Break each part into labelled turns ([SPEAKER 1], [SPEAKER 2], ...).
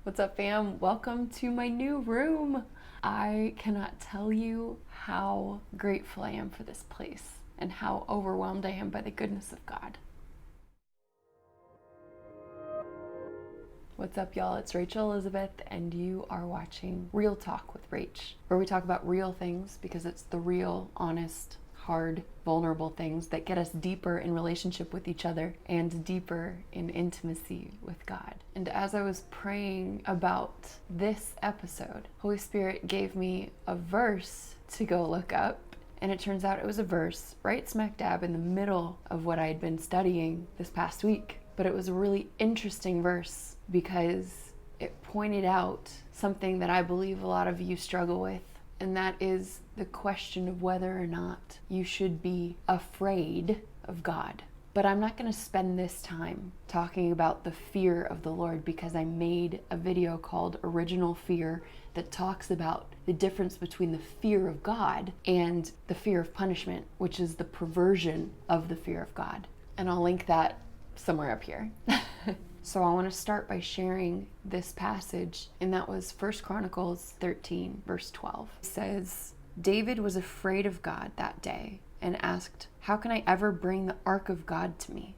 [SPEAKER 1] What's up, fam? Welcome to my new room. I cannot tell you how grateful I am for this place and how overwhelmed I am by the goodness of God. What's up, y'all? It's Rachel Elizabeth, and you are watching Real Talk with Rach, where we talk about real things because it's the real, honest, hard, vulnerable things that get us deeper in relationship with each other and deeper in intimacy with God. And as I was praying about this episode, Holy Spirit gave me a verse to go look up. And it turns out it was a verse right smack dab in the middle of what I had been studying this past week. But it was a really interesting verse because it pointed out something that I believe a lot of you struggle with. And that is the question of whether or not you should be afraid of God. But I'm not going to spend this time talking about the fear of the Lord because I made a video called Original Fear that talks about the difference between the fear of God and the fear of punishment, which is the perversion of the fear of God. And I'll link that somewhere up here. So I want to start by sharing this passage, and that was 1 Chronicles 13, verse 12. It says, David was afraid of God that day and asked, "How can I ever bring the ark of God to me?"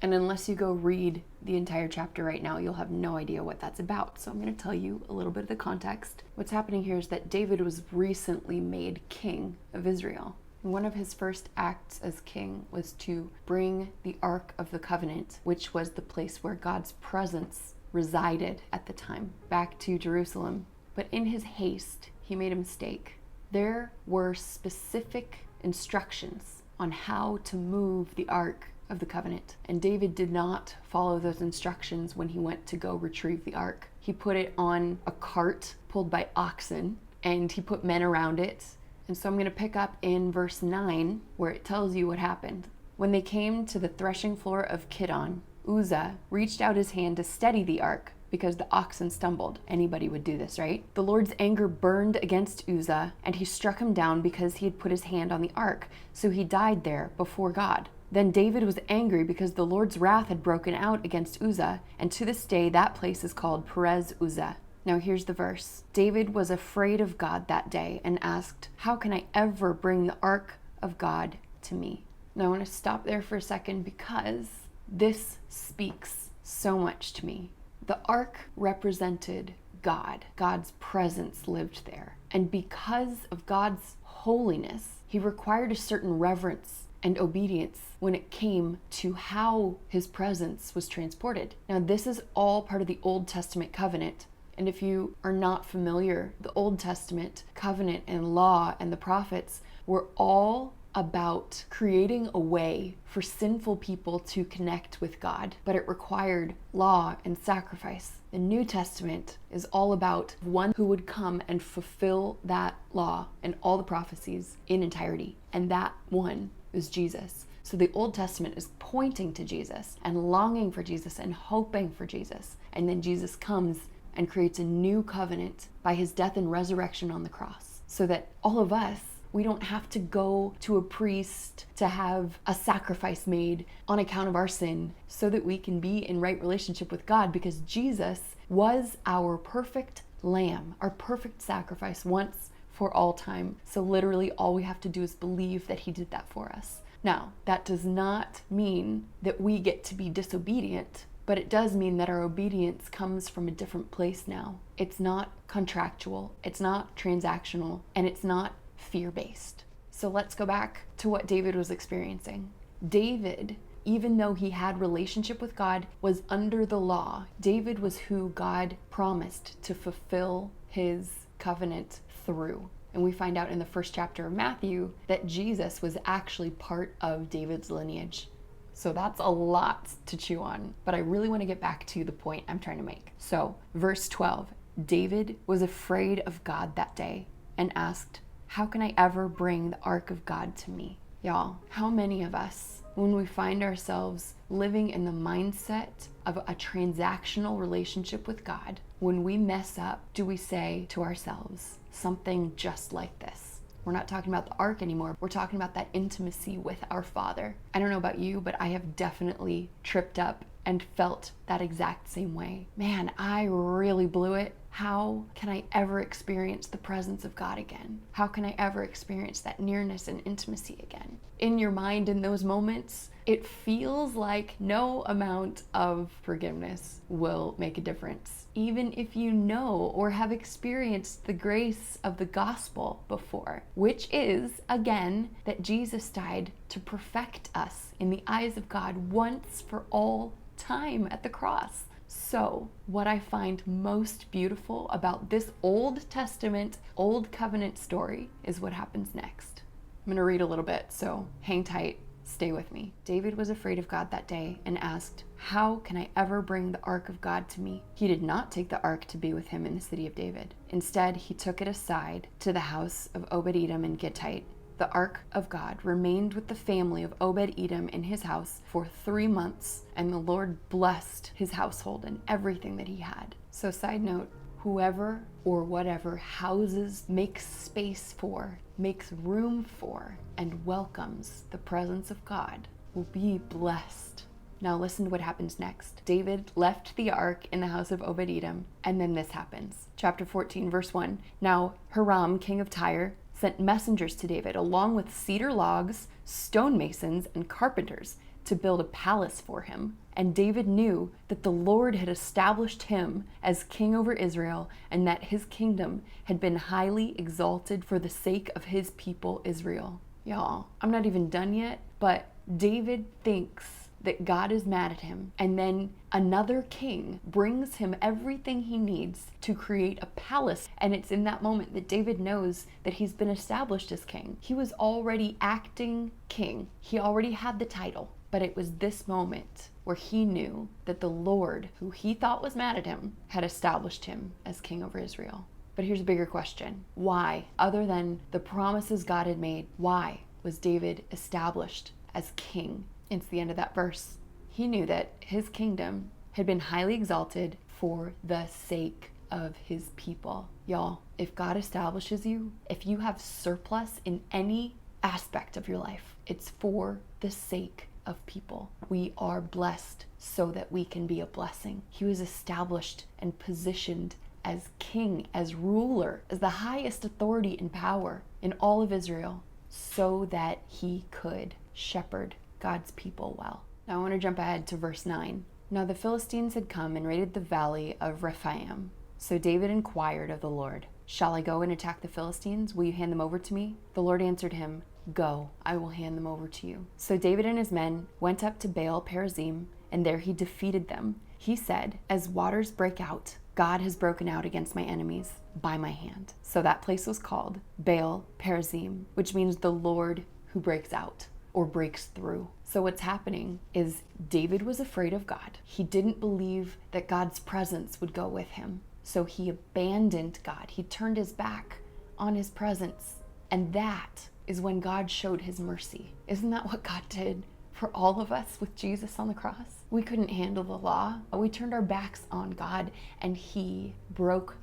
[SPEAKER 1] And unless you go read the entire chapter right now, you'll have no idea what that's about. So I'm going to tell you a little bit of the context. What's happening here is that David was recently made king of Israel. One of his first acts as king was to bring the Ark of the Covenant, which was the place where God's presence resided at the time, back to Jerusalem. But in his haste, he made a mistake. There were specific instructions on how to move the Ark of the Covenant, and David did not follow those instructions when he went to go retrieve the Ark. He put it on a cart pulled by oxen, and he put men around it. And so I'm going to pick up in verse 9 where it tells you what happened. When they came to the threshing floor of Kidon, Uzzah reached out his hand to steady the ark because the oxen stumbled. Anybody would do this, right? The Lord's anger burned against Uzzah, and he struck him down because he had put his hand on the ark. So he died there before God. Then David was angry because the Lord's wrath had broken out against Uzzah, and to this day that place is called Perez Uzzah. Now here's the verse. David was afraid of God that day and asked, "How can I ever bring the ark of God to me?" Now I want to stop there for a second because this speaks so much to me. The ark represented God. God's presence lived there. And because of God's holiness, he required a certain reverence and obedience when it came to how his presence was transported. Now this is all part of the Old Testament covenant. And if you are not familiar, the Old Testament covenant and law and the prophets were all about creating a way for sinful people to connect with God, but it required law and sacrifice. The New Testament is all about one who would come and fulfill that law and all the prophecies in entirety, and that one is Jesus. So the Old Testament is pointing to Jesus and longing for Jesus and hoping for Jesus, and then Jesus comes and creates a new covenant by his death and resurrection on the cross, so that all of us, we don't have to go to a priest to have a sacrifice made on account of our sin so that we can be in right relationship with God, because Jesus was our perfect lamb, our perfect sacrifice once for all time. So literally all we have to do is believe that he did that for us. Now, that does not mean that we get to be disobedient, but it does mean that our obedience comes from a different place now. It's not contractual, it's not transactional, and it's not fear-based. So let's go back to what David was experiencing. David, even though he had relationship with God, was under the law. David was who God promised to fulfill his covenant through. And we find out in the first chapter of Matthew that Jesus was actually part of David's lineage. So that's a lot to chew on, but I really want to get back to the point I'm trying to make. So verse 12, David was afraid of God that day and asked, "How can I ever bring the ark of God to me?" Y'all, how many of us, when we find ourselves living in the mindset of a transactional relationship with God, when we mess up, do we say to ourselves something just like this? We're not talking about the ark anymore. We're talking about that intimacy with our Father. I don't know about you, but I have definitely tripped up and felt that exact same way. Man, I really blew it. How can I ever experience the presence of God again? How can I ever experience that nearness and intimacy again? In your mind, in those moments, it feels like no amount of forgiveness will make a difference. Even if you know or have experienced the grace of the gospel before, which is, again, that Jesus died to perfect us in the eyes of God once for all time at the cross. So, what I find most beautiful about this Old Testament, Old Covenant story is what happens next. I'm going to read a little bit, so hang tight, stay with me. David was afraid of God that day and asked, "How can I ever bring the ark of God to me?" He did not take the ark to be with him in the city of David. Instead, he took it aside to the house of Obed-Edom in Gittite. The ark of God remained with the family of Obed-Edom in his house for 3 months, and the Lord blessed his household and everything that he had. So side note, whoever or whatever houses, makes space for, makes room for, and welcomes the presence of God will be blessed. Now listen to what happens next. David left the ark in the house of Obed-Edom, and then this happens. Chapter 14, verse 1. Now Hiram, king of Tyre, sent messengers to David along with cedar logs, stonemasons, and carpenters to build a palace for him. And David knew that the Lord had established him as king over Israel, and that his kingdom had been highly exalted for the sake of his people Israel. Y'all, I'm not even done yet, but David thinks that God is mad at him, and then another king brings him everything he needs to create a palace. And it's in that moment that David knows that he's been established as king. He was already acting king. He already had the title, but it was this moment where he knew that the Lord, who he thought was mad at him, had established him as king over Israel. But here's a bigger question. Why, other than the promises God had made, why was David established as king? It's the end of that verse. He knew that his kingdom had been highly exalted for the sake of his people. Y'all, if God establishes you, if you have surplus in any aspect of your life, it's for the sake of people. We are blessed so that we can be a blessing. He was established and positioned as king, as ruler, as the highest authority and power in all of Israel, so that he could shepherd God's people well. Now I want to jump ahead to verse 9. Now the Philistines had come and raided the valley of Rephaim. So David inquired of the Lord, "Shall I go and attack the Philistines? Will you hand them over to me?" The Lord answered him, "Go, I will hand them over to you." So David and his men went up to Baal Perazim, and there he defeated them. He said, "As waters break out, God has broken out against my enemies by my hand." So that place was called Baal Perazim, which means the Lord who breaks out, or breaks through. So what's happening is David was afraid of God. He didn't believe that God's presence would go with him. So he abandoned God. He turned his back on his presence. And that is when God showed his mercy. Isn't that what God did for all of us with Jesus on the cross? We couldn't handle the law. We turned our backs on God, and he broke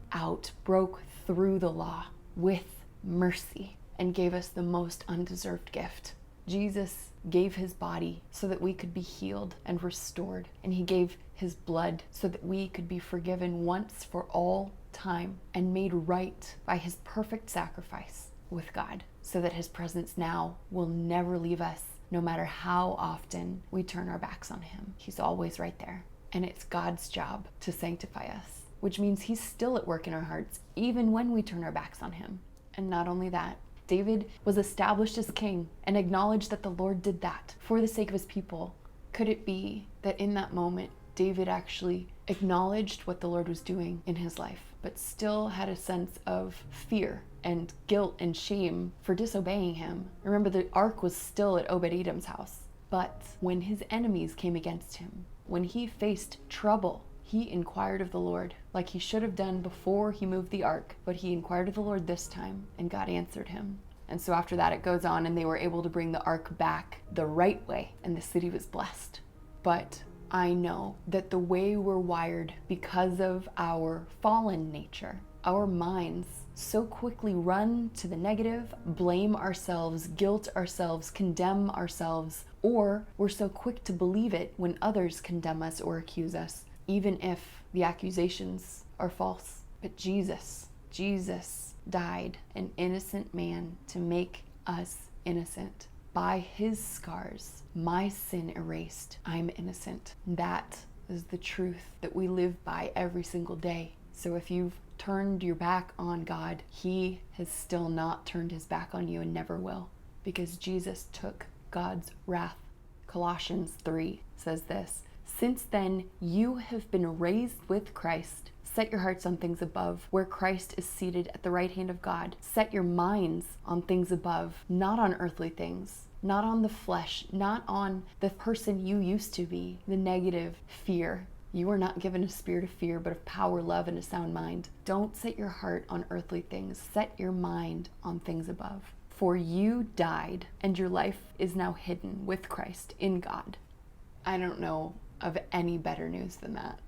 [SPEAKER 1] through the law with mercy and gave us the most undeserved gift. Jesus gave his body so that we could be healed and restored, and he gave his blood so that we could be forgiven once for all time and made right by his perfect sacrifice with God, so that his presence now will never leave us, no matter how often we turn our backs on him. He's always right there, and it's God's job to sanctify us, which means he's still at work in our hearts, even when we turn our backs on him. And not only that, David was established as king and acknowledged that the Lord did that for the sake of his people. Could it be that in that moment, David actually acknowledged what the Lord was doing in his life, but still had a sense of fear and guilt and shame for disobeying him? Remember, the ark was still at Obed-Edom's house. But when his enemies came against him, when he faced trouble, he inquired of the Lord, like he should have done before he moved the ark, but he inquired of the Lord this time, and God answered him. And so after that, it goes on, and they were able to bring the ark back the right way, and the city was blessed. But I know that the way we're wired, because of our fallen nature, our minds so quickly run to the negative, blame ourselves, guilt ourselves, condemn ourselves, or we're so quick to believe it when others condemn us or accuse us, even if the accusations are false. But Jesus died, an innocent man, to make us innocent. By his scars, my sin erased. I'm innocent. That is the truth that we live by every single day. So if you've turned your back on God, he has still not turned his back on you and never will, because Jesus took God's wrath. Colossians 3 says this: "Since then you have been raised with Christ. Set your hearts on things above, where Christ is seated at the right hand of God. Set your minds on things above, not on earthly things, not on the flesh, not on the person you used to be, the negative fear. You are not given a spirit of fear, but of power, love, and a sound mind." Don't set your heart on earthly things. Set your mind on things above. For you died, and your life is now hidden with Christ in God. I don't know of any better news than that.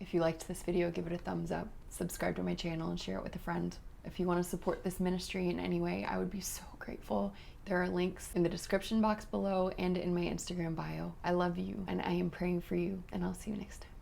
[SPEAKER 1] If you liked this video, give it a thumbs up, subscribe to my channel, and share it with a friend. If you want to support this ministry in any way, I would be so grateful. There are links in the description box below and in my Instagram bio. I love you, and I am praying for you, and I'll see you next time.